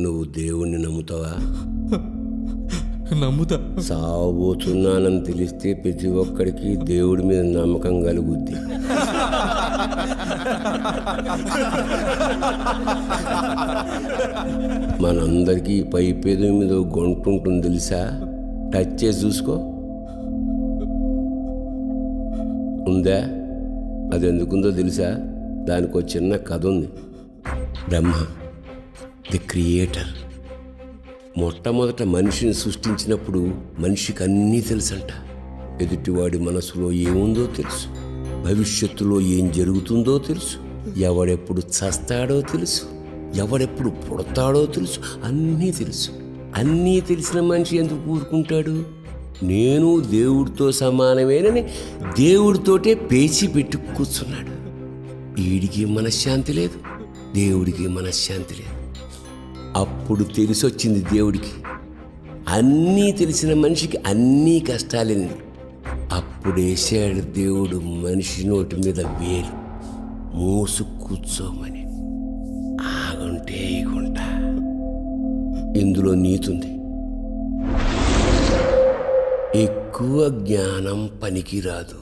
నువ్వు దేవుణ్ణి నమ్ముతావా? నమ్ముతా. సావబోతున్నానని తెలిస్తే ప్రతి ఒక్కడికి దేవుడి మీద నమ్మకం కలుగుద్ది. మనందరికీ పైపేద మీద గొంటు ఉంటుంది తెలుసా? టచ్ చేసి చూసుకో. ఉందా? అది ఎందుకుందో తెలుసా? దానికి ఒక చిన్న కథ ఉంది. బ్రహ్మ ది క్రియేటర్ మొట్టమొదట మనిషిని సృష్టించినప్పుడు మనిషికి అన్నీ తెలుసంట. ఎదుటివాడి మనసులో ఏముందో తెలుసు, భవిష్యత్తులో ఏం జరుగుతుందో తెలుసు, ఎవడెప్పుడు చస్తాడో తెలుసు, ఎవడెప్పుడు పుడతాడో తెలుసు, అన్నీ తెలుసు. అన్నీ తెలిసిన మనిషి ఎందుకు ఊరుకుంటాడు? నేను దేవుడితో సమానమేనని దేవుడితోటే పేచి పెట్టి కూర్చున్నాడు. వీడికి మనశ్శాంతి లేదు, దేవుడికి మనశ్శాంతి లేదు. అప్పుడు తెలిసొచ్చింది దేవుడికి, అన్నీ తెలిసిన మనిషికి అన్నీ కష్టాలేంది. అప్పుడేసాడు దేవుడు మనిషి నోటి మీద వేలు, మూసు కూర్చోమని. ఆగుంటే ఈగుంటా. ఇందులో నీతుంది. ఎక్కువ జ్ఞానం పనికిరాదు.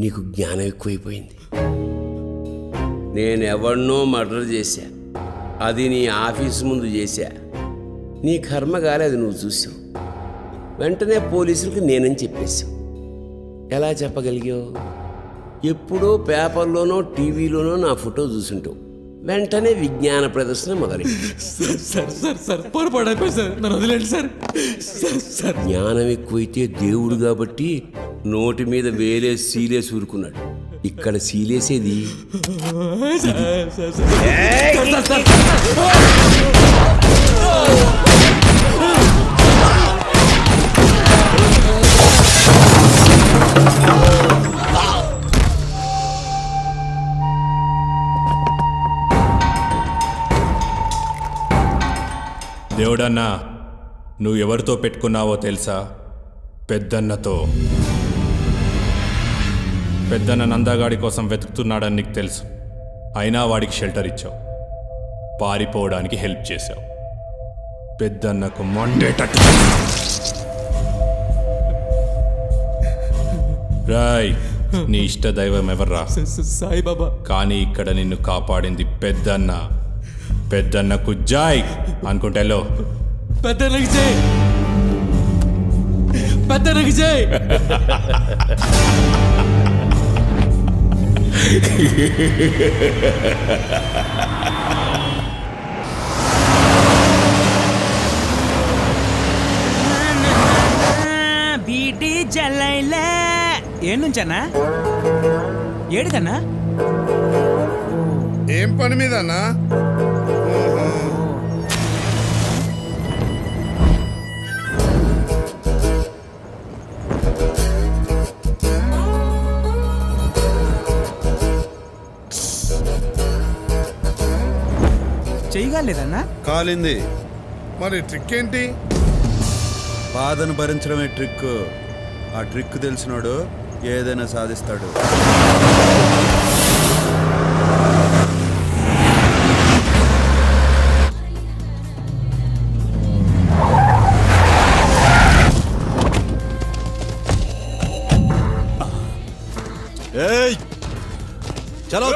నీకు జ్ఞానం ఎక్కువైపోయింది. నేనెవన్నో మర్డర్ చేశా, అది నీ ఆఫీసు ముందు చేశా. నీ కర్మ కాలేదు, నువ్వు చూసావు. వెంటనే పోలీసులకు నేనని చెప్పేశావు. ఎలా చెప్పగలిగావు? ఎప్పుడో పేపర్లోనో టీవీలోనో నా ఫోటో చూసుంటావు. వెంటనే విజ్ఞాన ప్రదర్శన మొదలైంది. జ్ఞానం ఎక్కువైతే దేవుడు కాబట్టి నోటి మీద వేలేసి సీలేసి ఊరుకున్నాడు. ఇక్కడ సీలేసేది దేవుడన్నా, నువ్వు ఎవరితో పెట్టుకున్నావో తెలుసా? పెద్దన్నతో. పెద్దన్న నందగాడి కోసం వెతుకుతున్నాడని నీకు తెలుసు. అయినా వాడికి షెల్టర్ ఇచ్చావు, పారిపోవడానికి హెల్ప్ చేశావు. పెద్దన్నకు మండేటట్టు రాయ్. నీ ఇష్ట దైవం ఎవర్రా? సాయిబాబా. కానీ ఇక్కడ నిన్ను కాపాడింది పెద్దన్న. పెద్దన్నకు జాయ్ అనుకుంటేలో. పెద్దన్నకి జై, పెద్దన్నకి జై. బీటీ జల్లైలే. ఏం నుంచన్నా? ఏడికన్నా? ఏం పని మీద అన్నా? చేయగలేదన్నా? కాలింది. మరి ట్రిక్ ఏంటి? బాధను భరించడమే ట్రిక్. ఆ ట్రిక్ తెలిసినోడు ఏదైనా సాధిస్తాడు. చలో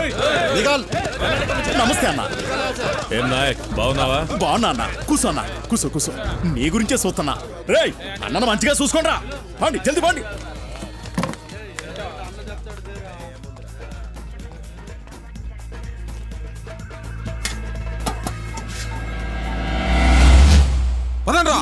నిఘాల్. నమస్తే అన్న. ఏం నాయక్, బాగున్నావా? బాగున్నా అన్న. కూసో అన్న, కూసో కూసో. నీ గురించే చూస్తున్నా. రేయ్, అన్నను మంచిగా చూసుకోండిరా. బాండి, జల్దీ బాండి. పదండ్రా.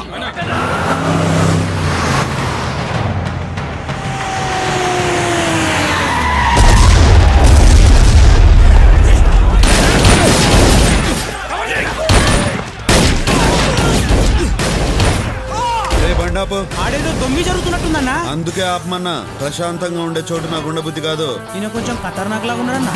ఆడేదో దొంగి జరుగుతున్నట్టుందన్నా. అందుకే ఆపమన్నా. ప్రశాంతంగా ఉండే చోటు నాకు ఉండబుద్ధి కాదు. ఈయన కొంచెం ఖతర్నాక్ లాగా ఉన్నాడన్నా.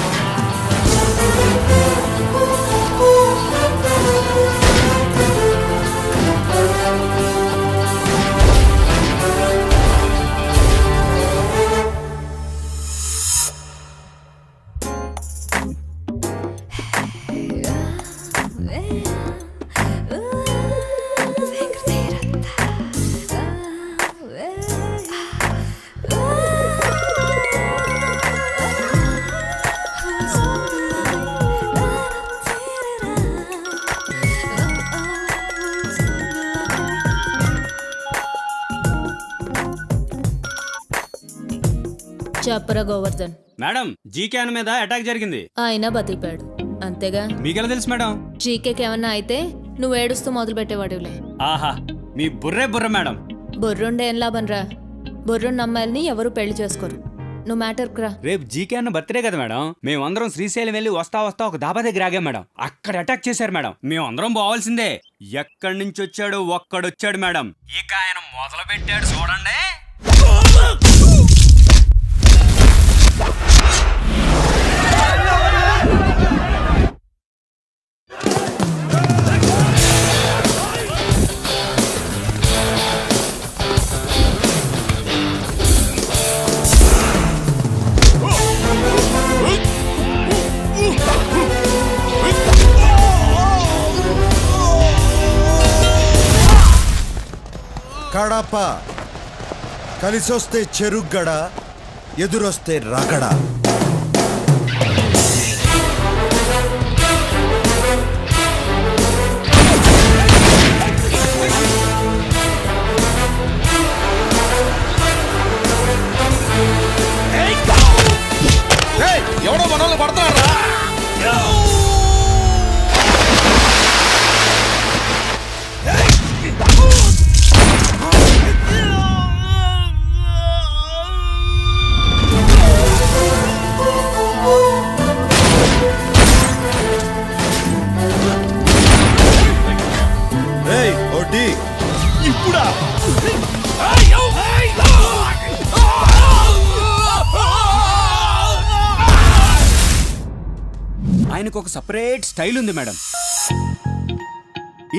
చెప్పరా గోవర్ధన్. మేడం జీకే మీద అటాక్ జరిగింది. ఆయన బతికిపాడు అంతేగా. మీకెలా తెలుసు మేడం? జీకేకి ఏమన్నా అయితే నువ్వు ఏడుస్తూ మొదలు పెట్టేవాడులే. ఆహా, మీ బుర్ర మేడం. బుర్రుండే ఏం లాభం రా. బుర్రున్న అమ్మాయిల్ని ఎవరు పెళ్లి చేసుకోరు. నువ్వు మ్యాటర్కి రా. రేపు జీకే అన్న బర్త్డే కదా మేడం. మేమందరం శ్రీశైలం వెళ్ళి వస్తా ఒక దాబా దగ్గర ఆగాం మేడం. అక్కడ అటాక్ చేశారు మేడం. మేమందరం పోవాల్సిందే. ఎక్కడి నుంచి వచ్చాడు ఒక్కడొచ్చాడు మేడం. ఇక ఆయన మొదలు పెట్టాడు చూడండి. కడప కలిసొస్తే చెరుగ్గడ, ఎదురొస్తే రగడ. ఎవడో మనల్ని పడతారా? ఓటీ ఇప్పుడా? ఆయనకు ఒక సపరేట్ స్టైల్ ఉంది మేడం.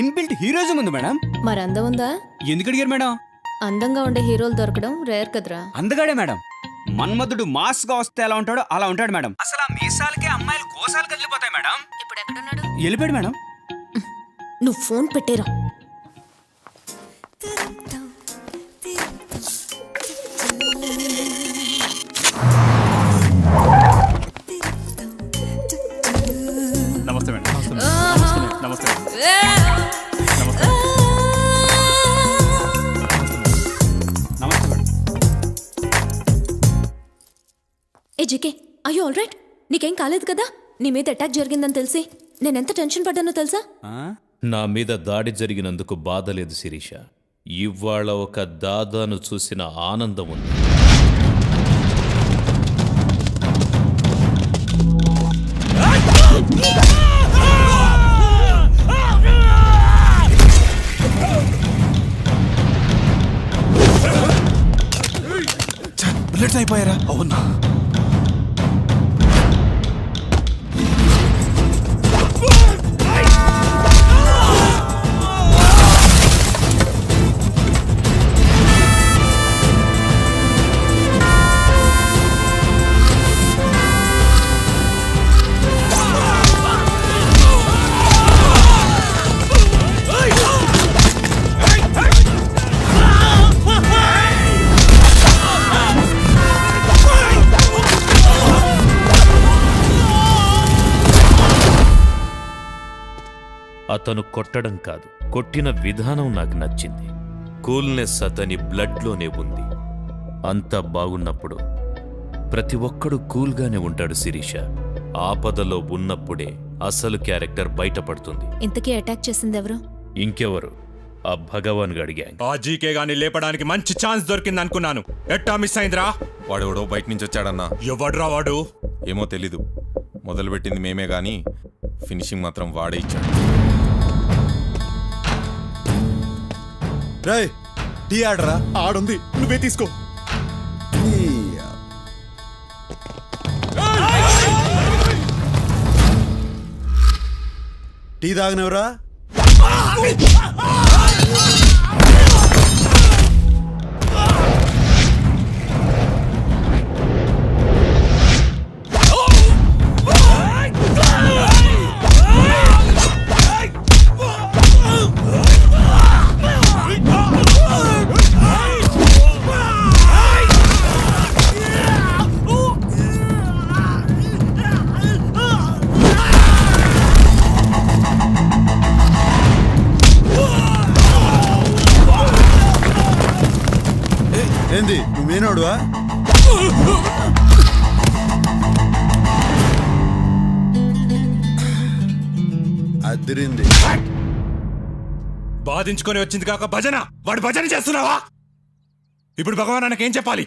ఇన్బిల్ట్ హీరోయిజం ఉంది మేడం. మరి అందం ఉందా? ఎందుకు అడిగారు మేడం? అందంగా ఉండే హీరోలు దొరకడం రేర్ కదరా. అందగాడే మేడం. మన్మధుడు మాస్ గా వస్తే ఎలా ఉంటాడో అలా ఉంటాడు మేడం. అసలు ఆ మీసాలకే అమ్మాయిలు కోసాలు కదిలిపోతాయి మేడం. ఇప్పుడు ఎక్కడున్నాడు? వెళ్ళిపోయాడు మేడం. నువ్వు ఫోన్ పెట్టేరా. నమస్తే మేడం. నమస్తే. నమస్తే madam. A GK, I you all right? నీకేం కాలేదు కదా? నీ మీద అటాక్ జరిగిందని తెలిసి నేనెంత టెన్షన్ పడ్డానో తెలుసా? నా మీద దాడి జరిగినందుకు బాధ లేదు శిరీష. ఇవాళ ఒక దాదాను చూసిన ఆనందం ఉంది. బుల్లెట్స్ అయిపోయారా? అవునా? అతను కొట్టడం కాదు, కొట్టిన విధానం నాకు నచ్చింది. కూల్నెస్ అతని బ్లడ్లోనే ఉంది. అంతా బాగున్నప్పుడు ప్రతి ఒక్కడు కూల్గానే ఉంటాడు శిరీష. ఆపదలో ఉన్నప్పుడే అసలు క్యారెక్టర్ బయటపడుతుంది. ఇంతకీ అటాక్ చేసింది ఎవరు? ఇంకెవరు? ఆ భగవాన్ గడి గ్యాంగ్. ఆ జీకే గాని లేపడానికి మంచి ఛాన్స్ దొరికింది అనుకున్నాను. ఎట్టా మిస్ అయిందిరా? వాడెవడో బయట నుంచి వచ్చాడన్నా. ఎవడ్రా వాడు? ఏమో తెలీదు. మొదలుపెట్టింది మేమే గాని ఫినిషింగ్ మాత్రం వాడే ఇచ్చాడు. రేయ్, టీ ఆడరా. ఆడుంది, నువ్వే తీసుకో. టీ తాగనవరా? ఏంది, నువ్వేనోడువా? అదిరింది. బాధించుకొని వచ్చింది కాక భజన వాడు భజన చేస్తున్నావా ఇప్పుడు భగవాన్ నాకేం చెప్పాలి